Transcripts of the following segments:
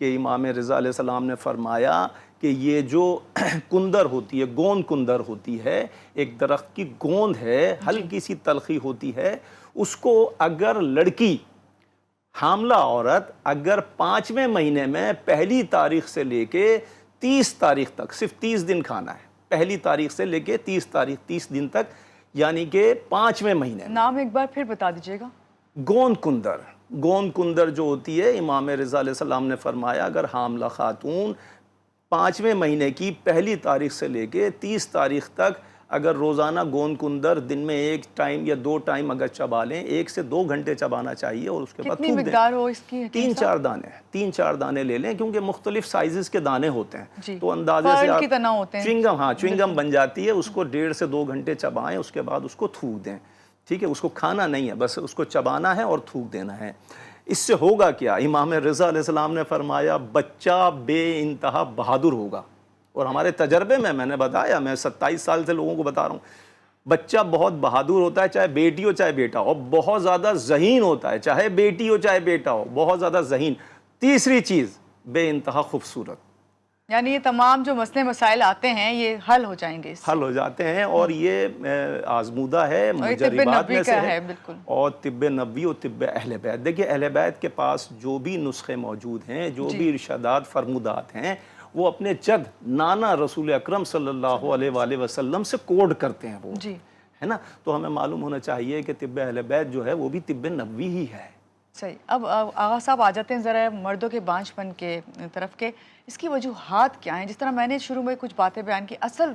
کہ امام رضا علیہ السلام نے فرمایا کہ یہ جو کندر ہوتی ہے، گوند کندر ہوتی ہے، ایک درخت کی گوند ہے، ہلکی سی تلخی ہوتی ہے، اس کو اگر لڑکی حاملہ عورت اگر 5ویں مہینے میں پہلی تاریخ سے لے کے 30 تاریخ تک، صرف 30 دن کھانا ہے، پہلی تاریخ سے لے کے 30 دن تک، یعنی کہ 5ویں مہینے میں۔ نام ایک بار پھر بتا دیجیے گا۔ گوند کندر، گوند کندر جو ہوتی ہے، امام رضا علیہ السلام نے فرمایا اگر حاملہ خاتون 5ویں مہینے کی پہلی تاریخ سے لے کے 30 تاریخ تک اگر روزانہ گوند کندر دن میں 1 ٹائم یا 2 ٹائم اگر چبا لیں، 1 سے 2 گھنٹے چبانا چاہیے، اور اس کے بعد کتنی تھوک دیں۔ مقدار ہو اس کی؟ 3-4 دانے لے لیں، کیونکہ مختلف سائزز کے دانے ہوتے ہیں، تو اندازے سے فرن کی طرح ہوتے ہیں، چوئنگم، ہاں چوئنگم بن جاتی ہے، اس کو 1.5 سے 2 گھنٹے چبائیں، اس کے بعد اس کو تھوک دیں، ٹھیک ہے؟ اس کو کھانا نہیں ہے، بس اس کو چبانا ہے اور تھوک دینا ہے۔ اس سے ہوگا کیا؟ امام رضا علیہ السلام نے فرمایا بچہ بے انتہا بہادر ہوگا، اور ہمارے تجربے میں نے بتایا، میں 27 سال سے لوگوں کو بتا رہا ہوں، بچہ بہت بہادر ہوتا ہے، چاہے بیٹی ہو چاہے بیٹا ہو، اور بہت زیادہ ذہین ہوتا ہے، چاہے بیٹی ہو چاہے بیٹا ہو، بہت زیادہ ذہین۔ تیسری چیز، بے انتہا خوبصورت۔ یعنی یہ تمام جو مسئلے مسائل آتے ہیں یہ حل ہو جائیں گے، حل ہو جاتے ہیں، اور یہ آزمودہ ہے، مجربات میں سے ہے، اور طب نبوی اور طب اہل بیت۔ دیکھیے اہل بیت کے پاس جو بھی نسخے موجود ہیں، جو بھی ارشادات فرمودات ہیں، وہ اپنے جد نانا رسول اکرم صلی اللہ علیہ وآلہ وسلم سے کوڈ کرتے ہیں، وہ ہے نا؟ تو ہمیں معلوم ہونا چاہیے کہ طب اہل بیت جو ہے وہ بھی طب نبوی ہی ہے۔ صحیح۔ اب آغا صاحب آ جاتے ہیں ذرا مردوں کے بانجھ پن کے طرف کے، اس کی وجوہات کیا ہیں؟ جس طرح میں نے شروع میں کچھ باتیں بیان کی، اصل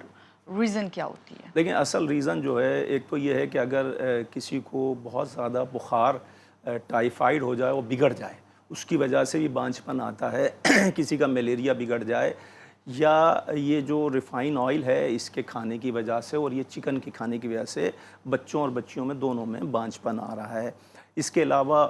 ریزن کیا ہوتی ہے؟ لیکن اصل ریزن جو ہے، ایک تو یہ ہے کہ اگر کسی کو بہت زیادہ بخار، ٹائیفائیڈ ہو جائے، وہ بگڑ جائے، اس کی وجہ سے بھی بانجھ پن آتا ہے، کسی کا ملیریا بگڑ جائے، یا یہ جو ریفائن آئل ہے اس کے کھانے کی وجہ سے، اور یہ چکن کے کھانے کی وجہ سے بچوں اور بچیوں میں دونوں میں بانجھ پن آ رہا ہے۔ اس کے علاوہ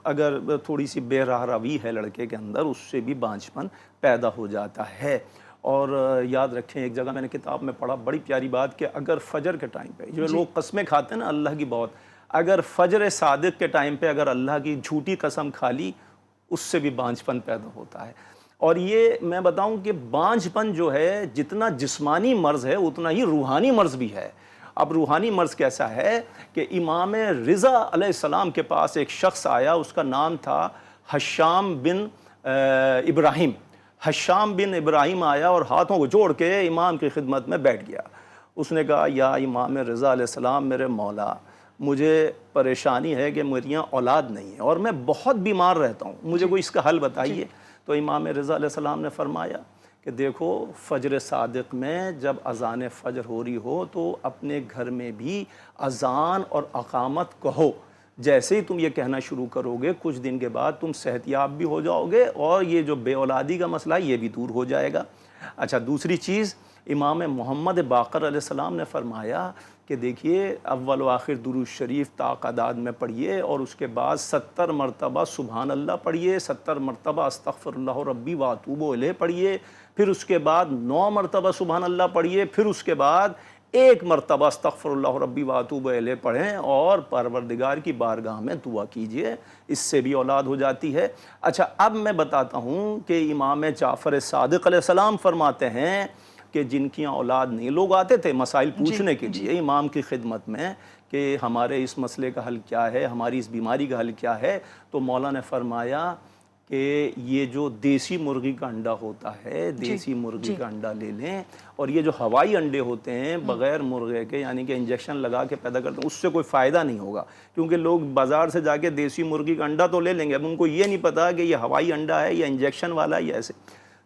اگر تھوڑی سی بے راہ روی ہے لڑکے کے اندر، اس سے بھی بانجھ پن پیدا ہو جاتا ہے۔ اور یاد رکھیں، ایک جگہ میں نے کتاب میں پڑھا بڑی پیاری بات، کہ اگر فجر کے ٹائم پہ جو لوگ قسمیں کھاتے ہیں نا اللہ کی، بہت، اگر فجر صادق کے ٹائم پہ اگر اللہ کی جھوٹی قسم کھا لی، اس سے بھی بانجھ پن پیدا ہوتا ہے۔ اور یہ میں بتاؤں کہ بانجھ پن جو ہے جتنا جسمانی مرض ہے اتنا ہی روحانی مرض بھی ہے۔ اب روحانی مرض کیسا ہے کہ امام رضا علیہ السلام کے پاس ایک شخص آیا، اس کا نام تھا حشام بن ابراہیم۔ حشام بن ابراہیم آیا اور ہاتھوں کو جوڑ کے امام کی خدمت میں بیٹھ گیا۔ اس نے کہا یا امام رضا علیہ السلام، میرے مولا، مجھے پریشانی ہے کہ میری اولاد نہیں ہے اور میں بہت بیمار رہتا ہوں، مجھے کوئی اس کا حل بتائیے۔ تو امام رضا علیہ السلام نے فرمایا کہ دیکھو، فجر صادق میں جب اذان فجر ہو رہی ہو تو اپنے گھر میں بھی اذان اور اقامت کہو۔ جیسے ہی تم یہ کہنا شروع کرو گے، کچھ دن کے بعد تم صحت یاب بھی ہو جاؤ گے، اور یہ جو بے اولادی کا مسئلہ ہے یہ بھی دور ہو جائے گا۔ اچھا، دوسری چیز، امام محمد باقر علیہ السلام نے فرمایا کہ دیکھیے، اول و آخر درود شریف تعداد میں پڑھیے، اور اس کے بعد 70 مرتبہ سبحان اللہ پڑھیے، 70 مرتبہ استغفر اللہ ربی واتوب الیہ پڑھیے، پھر اس کے بعد 9 مرتبہ سبحان اللہ پڑھیے، پھر اس کے بعد 1 مرتبہ استغفر اللہ ربی واتوب الیہ پڑھیں، اور پروردگار کی بارگاہ میں دعا کیجئے، اس سے بھی اولاد ہو جاتی ہے۔ اچھا، اب میں بتاتا ہوں کہ امام جعفر صادق علیہ السلام فرماتے ہیں کہ جن کی اولاد نہیں، لوگ آتے تھے مسائل پوچھنے کے لیے امام کی خدمت میں کہ ہمارے اس مسئلے کا حل کیا ہے، ہماری اس بیماری کا حل کیا ہے، تو مولا نے فرمایا کہ یہ جو دیسی مرغی کا انڈا ہوتا ہے، دیسی مرغی کا انڈا لے لیں، اور یہ جو ہوائی انڈے ہوتے ہیں بغیر مرغے کے، یعنی کہ انجیکشن لگا کے پیدا کرتے ہیں، اس سے کوئی فائدہ نہیں ہوگا، کیونکہ لوگ بازار سے جا کے دیسی مرغی کا انڈا تو لے لیں گے، اب ان کو یہ نہیں پتا کہ یہ ہوائی انڈا ہے یا انجیکشن والا ہے یا ایسے۔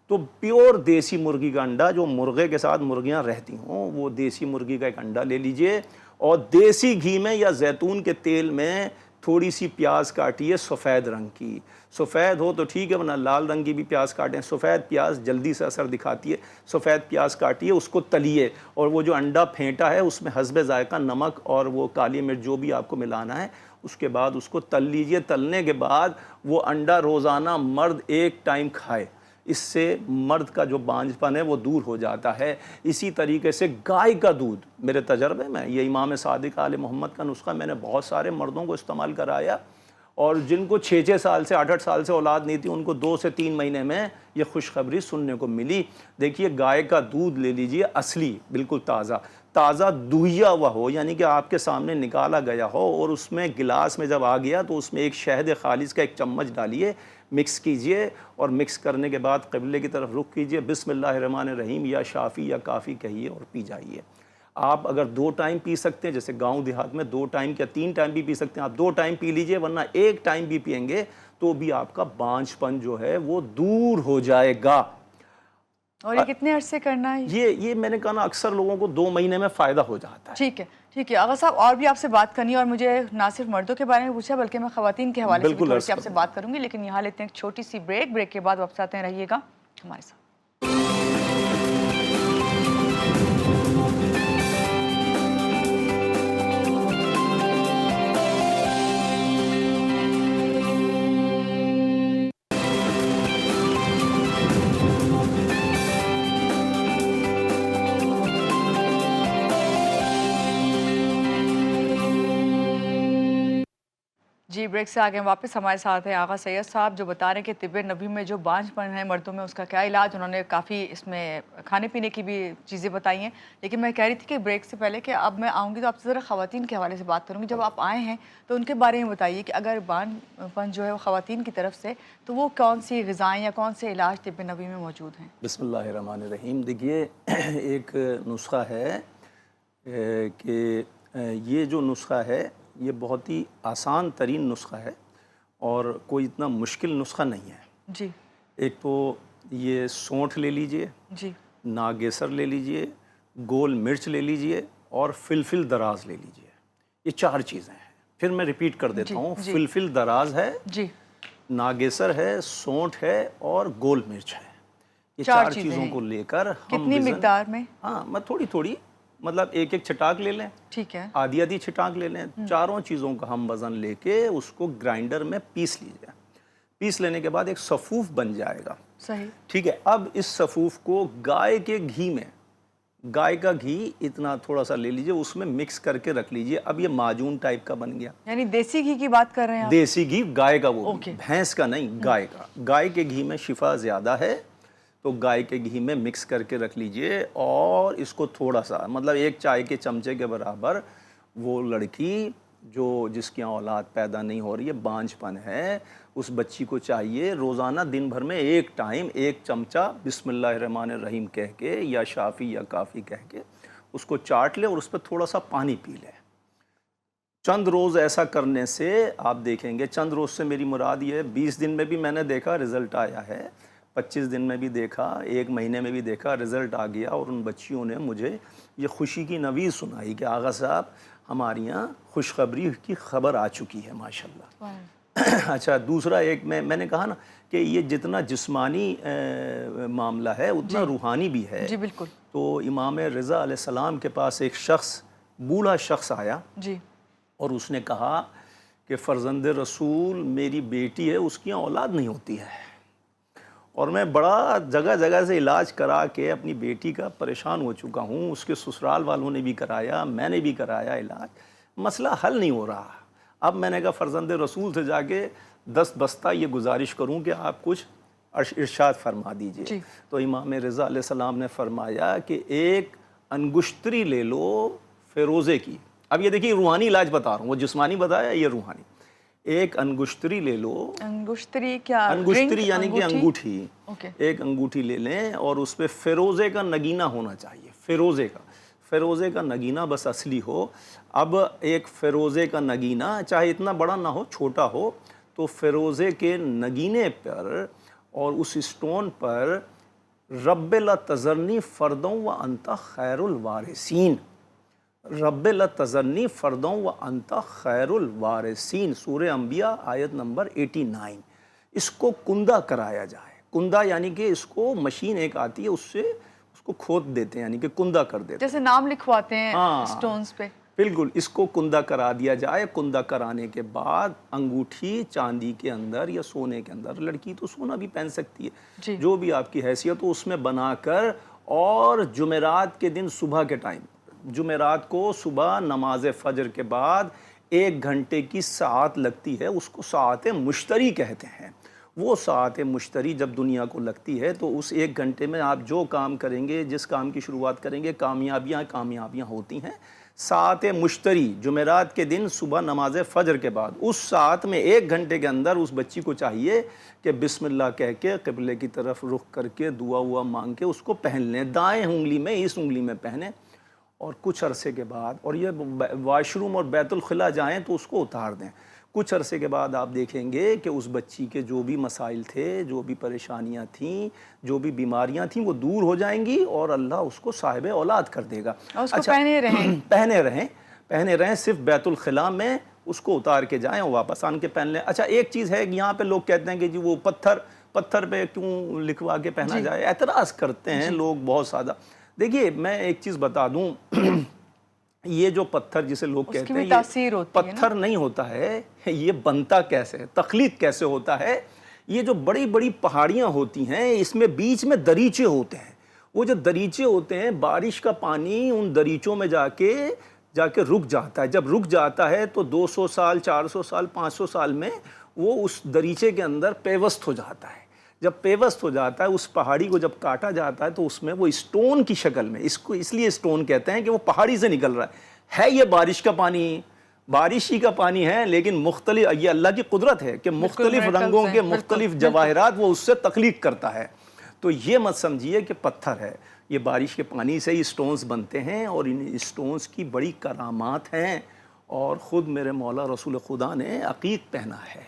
تو پیور دیسی مرغی کا انڈا، جو مرغے کے ساتھ مرغیاں رہتی ہوں، وہ دیسی مرغی کا ایک انڈا لے لیجئے، اور دیسی گھی میں یا زیتون کے تیل میں تھوڑی سی پیاز کاٹیے سفید رنگ کی، سفید ہو تو ٹھیک ہے، ورنہ لال رنگ کی بھی پیاز کاٹیں، سفید پیاز جلدی سے اثر دکھاتی ہے، سفید پیاز کاٹیے، اس کو تلیے، اور وہ جو انڈا پھینٹا ہے اس میں حسب ذائقہ نمک اور وہ کالی مرچ جو بھی آپ کو ملانا ہے، اس کے بعد اس کو تل لیجئے۔ تلنے کے بعد وہ انڈا روزانہ مرد 1 ٹائم کھائے، اس سے مرد کا جو بانجھ پن ہے وہ دور ہو جاتا ہے۔ اسی طریقے سے گائے کا دودھ، میرے تجربے میں یہ امام صادق آل محمد کا نسخہ میں نے بہت سارے مردوں کو استعمال کرایا، اور جن کو 6 سال سے 8 سال سے اولاد نہیں تھی ان کو 2 سے 3 مہینے میں یہ خوشخبری سننے کو ملی. دیکھیے گائے کا دودھ لے لیجئے اصلی بالکل تازہ دہیا ہوا ہو, یعنی کہ آپ کے سامنے نکالا گیا ہو, اور اس میں گلاس میں جب آ گیا تو اس میں ایک شہد خالص کا 1 چمچ ڈالیے, مکس کیجئے, اور مکس کرنے کے بعد قبلے کی طرف رخ کیجئے, بسم اللہ الرحمن الرحیم یا شافی یا کافی کہیے اور پی جائیے. آپ اگر 2 ٹائم پی سکتے ہیں, جیسے گاؤں دیہات میں 2 ٹائم یا 3 ٹائم بھی پی سکتے ہیں, آپ 2 ٹائم پی لیجئے, ورنہ 1 ٹائم بھی پئیں گے تو بھی آپ کا بانجھ پن جو ہے وہ دور ہو جائے گا. اور یہ کتنے عرصے کرنا ہے؟ یہ میں نے کہا نا, اکثر لوگوں کو 2 مہینے میں فائدہ ہو جاتا ہے. ٹھیک ہے آغا صاحب, اور بھی آپ سے بات کرنی ہے, اور مجھے نہ صرف مردوں کے بارے میں پوچھا بلکہ میں خواتین کے حوالے سے بھی تھوڑی سی آپ سے بات کروں گی, لیکن یہاں لیتے ہیں ایک چھوٹی سی بریک کے بعد واپس آتے ہیں, رہیے گا ہمارے ساتھ. جی بریک سے آگے واپس ہمارے ساتھ ہیں آغا سید صاحب, جو بتا رہے ہیں کہ طب نبی میں جو بانجھ پن ہے مردوں میں اس کا کیا علاج, انہوں نے کافی اس میں کھانے پینے کی بھی چیزیں بتائی ہیں. لیکن میں کہہ رہی تھی کہ بریک سے پہلے کہ اب میں آؤں گی تو آپ سے ذرا خواتین کے حوالے سے بات کروں گی. جب آپ آئے ہیں تو ان کے بارے میں بتائیے کہ اگر بانجھ پن جو ہے وہ خواتین کی طرف سے, تو وہ کون سی غذائیں یا کون سے علاج طب نبی میں موجود ہیں؟ بسم اللہ الرحمن الرحیم. دیکھیے ایک نسخہ ہے کہ یہ جو نسخہ ہے یہ بہت ہی آسان ترین نسخہ ہے, اور کوئی اتنا مشکل نسخہ نہیں ہے. جی. ایک تو یہ سونٹھ لے لیجئے, جی. ناگیسر لے لیجئے, گول مرچ لے لیجئے, اور فلفل دراز لے لیجئے. یہ 4 چیزیں ہیں. پھر میں ریپیٹ کر دیتا ہوں. فلفل دراز ہے, ناگیسر ہے, سونٹھ ہے, اور گول مرچ ہے. یہ 4 چیزوں کو لے کر ہم کتنی مقدار میں؟ ہاں میں تھوڑی مطلب ایک چھٹاک لے لیں, ٹھیک ہے, آدھی چھٹاک لے لیں. 4 چیزوں کا ہم وزن لے کے اس کو گرائنڈر میں پیس لیجئے. پیس لینے کے بعد ایک صفوف بن جائے گا. صحیح. ٹھیک ہے. اب اس صفوف کو گائے کے گھی میں, گائے کا گھی اتنا تھوڑا سا لے لیجئے, اس میں مکس کر کے رکھ لیجئے. اب یہ معجون ٹائپ کا بن گیا. یعنی دیسی گھی کی بات کر رہے ہیں آپ؟ دیسی گھی, گائے کا, وہ بھینس کا نہیں, گائے کا. گائے کے گھی میں شفا زیادہ ہے, تو گائے کے گھی میں مکس کر کے رکھ لیجئے. اور اس کو تھوڑا سا مطلب 1 چائے کے چمچے کے برابر, وہ لڑکی جس کی اولاد پیدا نہیں ہو رہی ہے, بانجھ پن ہے, اس بچی کو چاہیے روزانہ دن بھر میں 1 ٹائم 1 چمچہ بسم اللہ الرحمن الرحیم کہہ کے یا شافی یا کافی کہہ کے اس کو چاٹ لے, اور اس پہ تھوڑا سا پانی پی لے. چند روز ایسا کرنے سے آپ دیکھیں گے, چند روز سے میری مراد یہ ہے 20 دن میں بھی میں نے دیکھا رزلٹ آیا ہے, 25 دن میں بھی دیکھا, 1 مہینے میں بھی دیکھا, رزلٹ آ گیا. اور ان بچیوں نے مجھے یہ خوشی کی نوید سنائی کہ آغا صاحب ہمارے یہاں خوشخبری کی خبر آ چکی ہے ماشاءاللہ. اچھا, دوسرا ایک میں نے کہا نا کہ یہ جتنا جسمانی معاملہ ہے اتنا روحانی بھی ہے. جی بالکل. تو امام رضا علیہ السلام کے پاس ایک شخص, بوڑھا شخص آیا, جی, اور اس نے کہا کہ فرزند رسول میری بیٹی ہے, اس کی اولاد نہیں ہوتی ہے, اور میں بڑا جگہ سے علاج کرا کے اپنی بیٹی کا پریشان ہو چکا ہوں. اس کے سسرال والوں نے بھی کرایا, میں نے بھی کرایا علاج, مسئلہ حل نہیں ہو رہا. اب میں نے کہا فرزند رسول سے جا کے دست بستہ یہ گزارش کروں کہ آپ کچھ ارشاد فرما دیجئے. تو امام رضا علیہ السلام نے فرمایا کہ 1 انگشتری لے لو فیروزے کی. اب یہ دیکھیے روحانی علاج بتا رہا ہوں, وہ جسمانی بتایا, یہ روحانی. 1 انگشتری لے لو. انگشتری کیا؟ انگشتری یعنی کہ انگوٹھی. 1 انگوٹھی لے لیں, اور اس پہ فیروزے کا نگینہ ہونا چاہیے. فیروزے کا نگینہ بس اصلی ہو. اب ایک فیروزے کا نگینہ چاہے اتنا بڑا نہ ہو, چھوٹا ہو, تو فیروزے کے نگینے پر اور اس اسٹون پر رب لا تذرنی فردوں و انت خیر الوارثین, رب لا تذرنی فردوں و انت خیر الوارثین, سورہ انبیاء آیت نمبر 89. اس کو کندہ کرایا جائے. کندہ یعنی کہ اس کو مشین ایک آتی ہے, اس سے اس کو کھود دیتے ہیں, یعنی کہ کندہ کر دیتے ہیں, جیسے نام لکھواتے ہیں سٹونز پہ. بالکل, اس کو کندہ کرا دیا جائے. کندہ کرانے کے بعد انگوٹھی چاندی کے اندر یا سونے کے اندر, لڑکی تو سونا بھی پہن سکتی ہے, جو بھی آپ کی حیثیت ہو, اس میں بنا کر, اور جمعرات کے دن صبح کے ٹائم, جمعرات کو صبح نماز فجر کے بعد 1 گھنٹے کی ساعت لگتی ہے اس کو ساعت مشتری کہتے ہیں۔ وہ ساعت مشتری جب دنیا کو لگتی ہے تو اس 1 گھنٹے میں آپ جو کام کریں گے، جس کام کی شروعات کریں گے، کامیابیاں ہوتی ہیں۔ ساعت مشتری جمعرات کے دن صبح نماز فجر کے بعد اس ساعت میں 1 گھنٹے کے اندر اس بچی کو چاہیے کہ بسم اللہ کہہ کے قبلے کی طرف رخ کر کے دعا مانگ کے اس کو پہن لیں، دائیں انگلی میں اس انگلی میں پہنیں، اور کچھ عرصے کے بعد، اور یہ واش روم اور بیت الخلاء جائیں تو اس کو اتار دیں۔ کچھ عرصے کے بعد آپ دیکھیں گے کہ اس بچی کے جو بھی مسائل تھے، جو بھی پریشانیاں تھیں، جو بھی بیماریاں تھیں، وہ دور ہو جائیں گی اور اللہ اس کو صاحب اولاد کر دے گا۔ اور اس کو پہنے رہیں، صرف بیت الخلاء میں اس کو اتار کے جائیں اور واپس آن کے پہن لیں۔ اچھا ایک چیز ہے، یہاں پہ لوگ کہتے ہیں کہ جی وہ پتھر پہ کیوں لکھوا کے پہنا جائے، اعتراض کرتے ہیں لوگ بہت زیادہ۔ دیکھیے میں ایک چیز بتا دوں، یہ جو پتھر جسے لوگ کہتے ہیں یہ پتھر نہیں ہوتا ہے، یہ بنتا کیسے ہے، تخلیق کیسے ہوتا ہے۔ یہ جو بڑی بڑی پہاڑیاں ہوتی ہیں، اس میں بیچ میں دریچے ہوتے ہیں، وہ جو دریچے ہوتے ہیں، بارش کا پانی ان دریچوں میں جا کے رک جاتا ہے۔ جب رک جاتا ہے تو 200 سال 400 سال 500 سال میں وہ اس دریچے کے اندر پیوست ہو جاتا ہے۔ جب پیوست ہو جاتا ہے، اس پہاڑی کو جب کاٹا جاتا ہے تو اس میں وہ اسٹون کی شکل میں، اس لیے اسٹون کہتے ہیں کہ وہ پہاڑی سے نکل رہا ہے یہ بارش کا پانی، بارش ہی کا پانی ہے، لیکن مختلف، یہ اللہ کی قدرت ہے کہ مختلف رنگوں کے مختلف جواہرات وہ اس سے تخلیق کرتا ہے۔ تو یہ مت سمجھیے کہ پتھر ہے، یہ بارش کے پانی سے ہی اسٹونز بنتے ہیں، اور ان اسٹونز کی بڑی کرامات ہیں۔ اور خود میرے مولا رسول خدا نے عقیق پہنا ہے،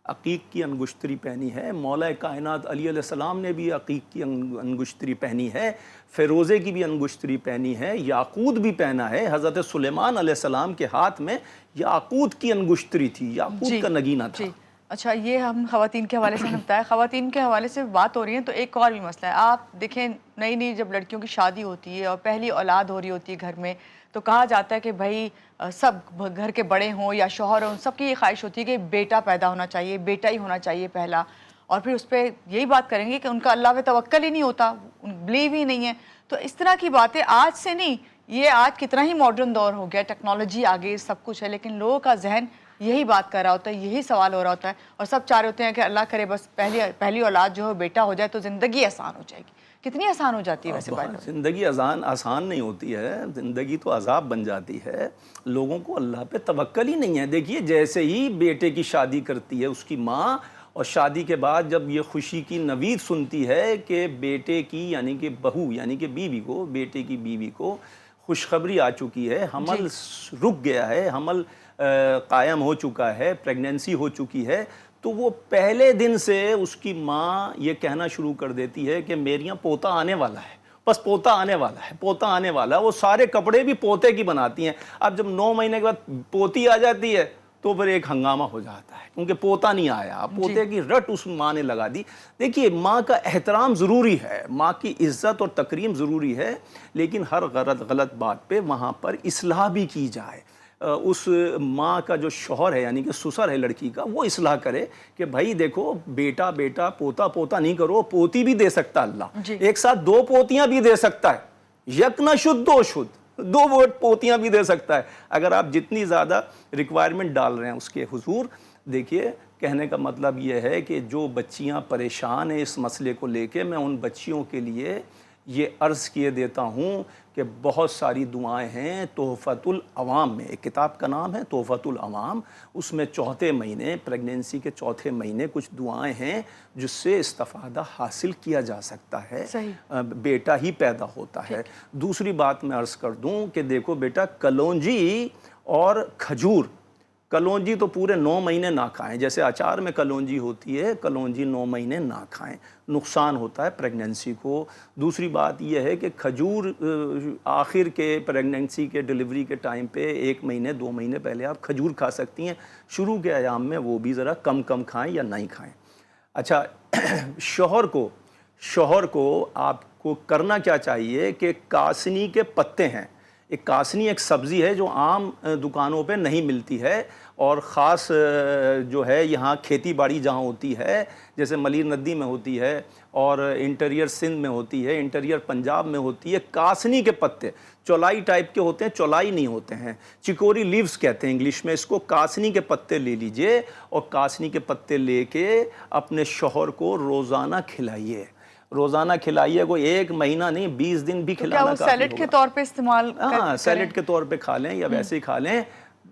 عقیق کی انگشتری پہنی ہے، مولا کائنات علی علیہ السلام نے بھی عقیق کی انگشتری پہنی ہے، فیروزے کی بھی انگشتری پہنی ہے، یاقوت بھی پہنا ہے۔ حضرت سلیمان علیہ السلام کے ہاتھ میں یاقوت کی انگشتری تھی، یاقوت کا نگینہ تھا۔ اچھا، یہ ہم خواتین کے حوالے سے نے بتایا، خواتین کے حوالے سے بات ہو رہی ہے تو ایک اور بھی مسئلہ ہے۔ آپ دیکھیں نئی جب لڑکیوں کی شادی ہوتی ہے اور پہلی اولاد ہو رہی ہوتی ہے گھر میں، تو کہا جاتا ہے کہ بھائی سب گھر کے بڑے ہوں یا شوہر ہوں، سب کی یہ خواہش ہوتی ہے کہ بیٹا پیدا ہونا چاہیے، بیٹا ہی ہونا چاہیے پہلا، اور پھر اس پہ یہی بات کریں گے کہ ان کا اللہ پہ توکل ہی نہیں ہوتا، بلیو ہی نہیں ہے۔ تو اس طرح کی باتیں آج سے نہیں، یہ آج کتنا ہی ماڈرن دور ہو گیا، ٹیکنالوجی آگے سب کچھ ہے، لیکن لوگوں کا ذہن یہی بات کر رہا ہوتا ہے، یہی سوال ہو رہا ہوتا ہے، اور سب چاہ رہے ہوتے ہیں کہ اللہ کرے بس پہلی اولاد جو ہے بیٹا ہو جائے تو زندگی آسان ہو جائے گی۔ کتنی آسان ہو جاتی ہے ویسے بات؟ زندگی آسان نہیں ہوتی ہے، زندگی تو عذاب بن جاتی ہے۔ لوگوں کو اللہ پہ توکل ہی نہیں ہے۔ دیکھیے جیسے ہی بیٹے کی شادی کرتی ہے اس کی ماں، اور شادی کے بعد جب یہ خوشی کی نوید سنتی ہے کہ بیٹے کی یعنی کہ بہو یعنی کہ بیوی کو، بیٹے کی بیوی کو خوشخبری آ چکی ہے، حمل رک گیا ہے، حمل قائم ہو چکا ہے، پریگننسی ہو چکی ہے، تو وہ پہلے دن سے اس کی ماں یہ کہنا شروع کر دیتی ہے کہ میرے یہاں پوتا آنے والا ہے، بس پوتا آنے والا ہے، پوتا آنے والا ہے۔ وہ سارے کپڑے بھی پوتے کی بناتی ہیں۔ اب جب 9 مہینے کے بعد پوتی آ جاتی ہے تو پھر ایک ہنگامہ ہو جاتا ہے، کیونکہ پوتا نہیں آیا، پوتے کی رٹ اس ماں نے لگا دی۔ دیکھیے ماں کا احترام ضروری ہے، ماں کی عزت اور تکریم ضروری ہے، لیکن ہر غلط بات پہ وہاں پر اصلاح بھی کی جائے۔ اس ماں کا جو شوہر ہے یعنی کہ سسر ہے لڑکی کا، وہ اصلاح کرے کہ بھائی دیکھو بیٹا بیٹا پوتا نہیں کرو، پوتی بھی دے سکتا اللہ، ایک ساتھ 2 پوتیاں بھی دے سکتا ہے، یک نہ شد 2 شد، 2 پوتیاں بھی دے سکتا ہے۔ اگر آپ جتنی زیادہ ریکوائرمنٹ ڈال رہے ہیں اس کے حضور، دیکھیے کہنے کا مطلب یہ ہے کہ جو بچیاں پریشان ہیں اس مسئلے کو لے کے، میں ان بچیوں کے لیے یہ عرض کیے دیتا ہوں کہ بہت ساری دعائیں ہیں تحفۃ العوام میں، ایک کتاب کا نام ہے تحفۃ العوام، اس میں چوتھے مہینے، پریگننسی کے چوتھے مہینے کچھ دعائیں ہیں جس سے استفادہ حاصل کیا جا سکتا ہے، بیٹا ہی پیدا ہوتا ہے۔ دوسری بات میں عرض کر دوں کہ دیکھو بیٹا، کلونجی اور کھجور، کلونجی تو پورے 9 مہینے نہ کھائیں، جیسے اچار میں کلونجی ہوتی ہے، کلونجی 9 مہینے نہ کھائیں، نقصان ہوتا ہے پریگننسی کو۔ دوسری بات یہ ہے کہ کھجور آخر کے پریگننسی کے ڈیلیوری کے ٹائم پہ 1 مہینے 2 مہینے پہلے آپ کھجور کھا سکتی ہیں، شروع کے ایام میں وہ بھی ذرا کم کھائیں یا نہیں کھائیں۔ اچھا شوہر کو آپ کو کرنا کیا چاہیے کہ کاسنی کے پتے ہیں، ایک کاسنی ایک سبزی ہے جو عام دکانوں پہ نہیں ملتی ہے، اور خاص جو ہے یہاں کھیتی باڑی جہاں ہوتی ہے جیسے ملیر ندی میں ہوتی ہے اور انٹیریئر سندھ میں ہوتی ہے، انٹیریئر پنجاب میں ہوتی ہے، کاسنی کے پتے چولائی ٹائپ کے ہوتے ہیں، چولائی نہیں ہوتے ہیں، چکوری لیوز کہتے ہیں انگلش میں اس کو۔ کاسنی کے پتے لے لیجئے اور کاسنی کے پتے لے کے اپنے شوہر کو روزانہ کھلائیے، روزانہ کھلائیے، کوئی 1 مہینہ نہیں 20 دن بھی تو کیا کھلانا وہ کافی سیلڈ کے ہوگا۔ طور پہ استعمال ہاں سیلڈ کے طور پہ کھا لیں یا ویسے ہی کھا لیں،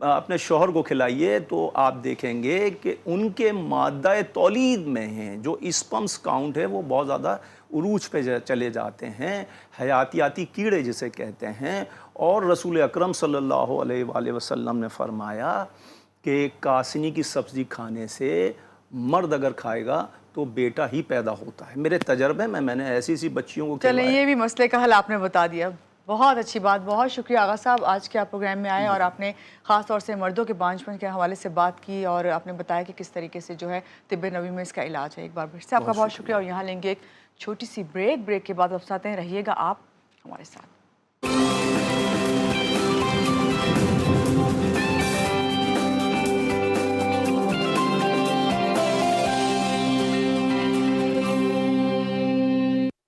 اپنے شوہر کو کھلائیے تو آپ دیکھیں گے کہ ان کے مادہ تولید میں ہیں جو اسپمس کاؤنٹ ہے وہ بہت زیادہ عروج پہ چلے جاتے ہیں، حیاتیاتی کیڑے جسے کہتے ہیں۔ اور رسول اکرم صلی اللہ علیہ وآلہ وسلم نے فرمایا کہ کاسنی کی سبزی کھانے سے مرد اگر کھائے گا تو بیٹا ہی پیدا ہوتا ہے۔ میرے تجربے میں نے ایسی بچیوں کو چلیں کھلوایا۔ یہ بھی مسئلے کا حل آپ نے بتا دیا، بہت اچھی بات، بہت شکریہ آغا صاحب آج کے آپ پروگرام میں آئے اور آپ نے خاص طور سے مردوں کے بانجھپن کے حوالے سے بات کی اور آپ نے بتایا کہ کس طریقے سے جو ہے طب نبوی میں اس کا علاج ہے۔ ایک بار پھر سے آپ کا بہت شکریہ، اور یہاں لیں گے ایک چھوٹی سی بریک کے بعد واپس آتے ہیں، رہیے گا آپ ہمارے ساتھ۔